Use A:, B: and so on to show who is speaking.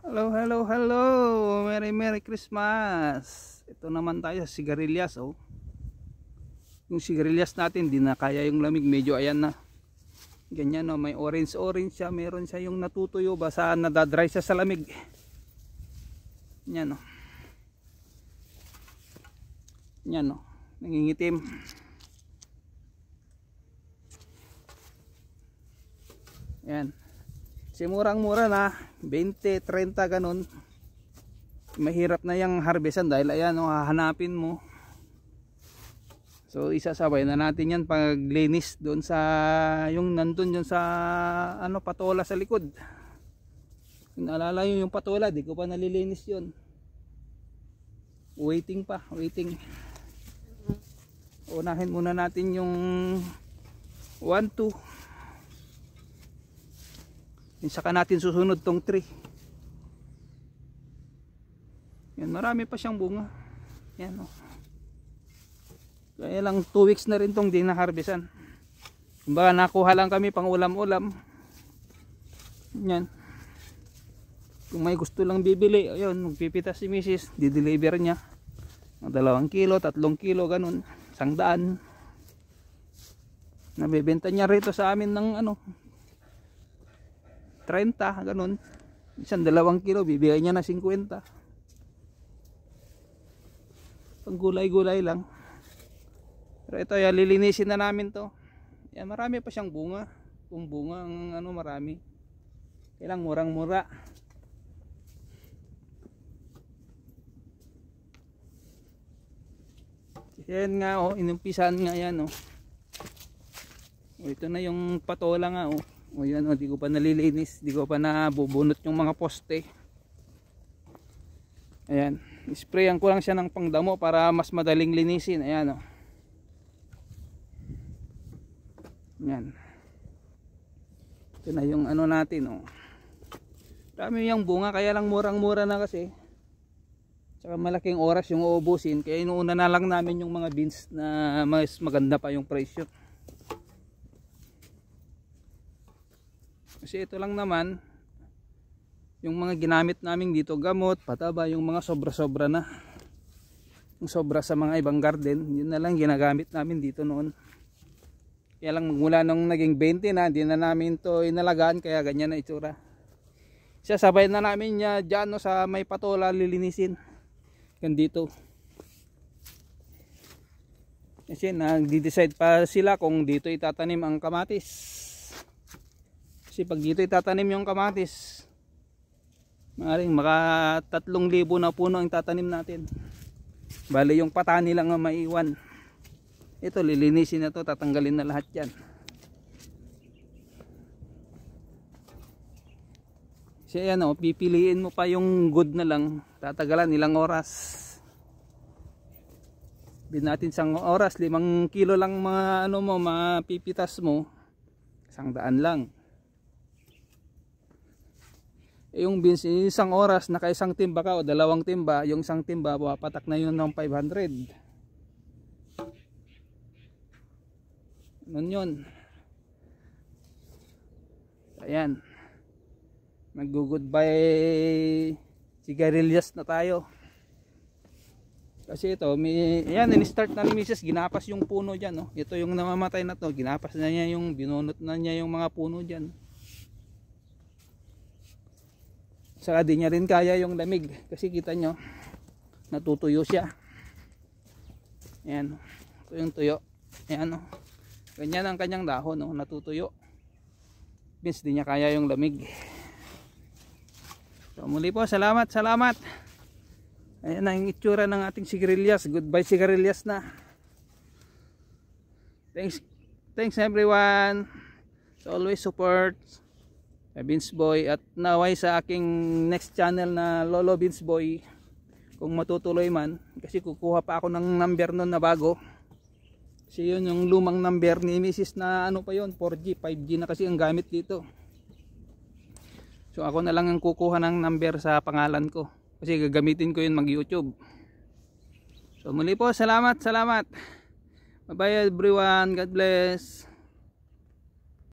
A: Hello, hello, hello. Merry Christmas. Ito naman tayo sa sigarilyas, oh. Yung sigarilyas natin, di na kaya yung lamig, medyo ayan na. Ganyan, oh, may orange siya, meron siya yung natutuyo, basta nadadry siya sa lamig. Yan, oh. Yan, oh. Nangingitim. Yan. Kasi murang-mura na, 20, 30 ganun. Mahirap na yung harvestan dahil ayan, oh, hahanapin mo. So isasabay na natin yan paglinis doon sa yung nandun dyan sa ano, patola sa likod. Kung naalala nyo yung patola, di ko pa nalilinis yun. Waiting pa, waiting. Unahin muna natin yung 1, 2. Saka natin susunod tong 3. Yan, marami pa siyang bunga. Yan, oh. Kaya lang 2 weeks na rin tong di na harvestan. Kumbaga nakuha lang kami pang ulam-ulam. Yan. Kung may gusto lang bibili, ayun, magpipitas si Mrs. Di-deliver niya. 2 kilo, 3 kilo, ganun. 100. Nabebenta niya rito sa amin ng ano, 30, ganun. Isang 2 kilo, bibigay niya na 50. Pang gulay-gulay lang. Pero ito, yan, lilinisin na namin to. Yan, marami pa siyang bunga. Kung bunga ang ano, marami. Kailang murang-mura. Yan nga, oh, inumpisan nga yan, oh. Ito na yung patola nga, oh. O yan, o, di ko pa nalilinis, di ko pa nabubunot yung mga poste. Ayan, sprayan ko lang siya ng pangdamo para mas madaling linisin. Ayan, o. Ayan. Ito na yung ano natin, o. Dami yung bunga, kaya lang murang-mura na kasi. Tsaka malaking oras yung uubusin, kaya inuuna na lang namin yung mga beans na mas maganda pa yung presyo. Kasi ito lang naman yung mga ginamit namin dito, gamot, pataba, yung mga sobra-sobra na. Yung sobra sa mga ibang garden, yun na lang ginagamit namin dito noon. Kaya lang magmula nung naging 20 na, hindi na namin to inalagaan, kaya ganyan na itsura. Sasabay na namin niya dyan, no, sa may patola lilinisin. Yan dito. Kasi nagdi-decide pa sila kung dito itatanim ang kamatis. Kasi pag dito itatanim yung kamatis, maaaring maka 3,000 na puno ang tatanim natin. Bali yung patani lang ang maiwan. Ito, lilinisin na to, tatanggalin na lahat yan. Kasi ayan, oh, pipiliin mo pa yung good na lang, tatagalan ilang oras. Bin natin 1 oras, 5 kilo lang mga ano mo, mapipitas mo, 100 lang. Yung beans, 1 oras, naka 1 timba ka o 2 timba, yung 1 timba, patak na yun ng 500. Nun yun. Ayan. Mag-goodbye sigarilyas na tayo. Kasi ito, ayan, in-start na ni Mrs. Ginapas yung puno dyan. Oh. Ito yung namamatay na to, ginapas na niya yung, binunot na niya yung mga puno dyan. Saka di niya rin kaya yung lamig kasi kita nyo natutuyo siya. Ayan, ito yung tuyo. Ayan, oh. Ganyan ang kanyang dahon, oh, natutuyo. Means di niya kaya yung lamig. So muli po, salamat. Ayan ang itsura ng ating sigarilyas. Goodbye sigarilyas na. Thanks everyone. So always support Beans Boy at naway sa aking next channel na Lolo Beans Boy, kung matutuloy man, kasi kukuha pa ako ng number nun na bago, kasi yun yung lumang number ni Mrs. na ano pa yun, 4G, 5G na kasi ang gamit dito. So ako na lang ang kukuha ng number sa pangalan ko, kasi gagamitin ko yun mag YouTube. So muli po, salamat. Bye bye everyone, God bless.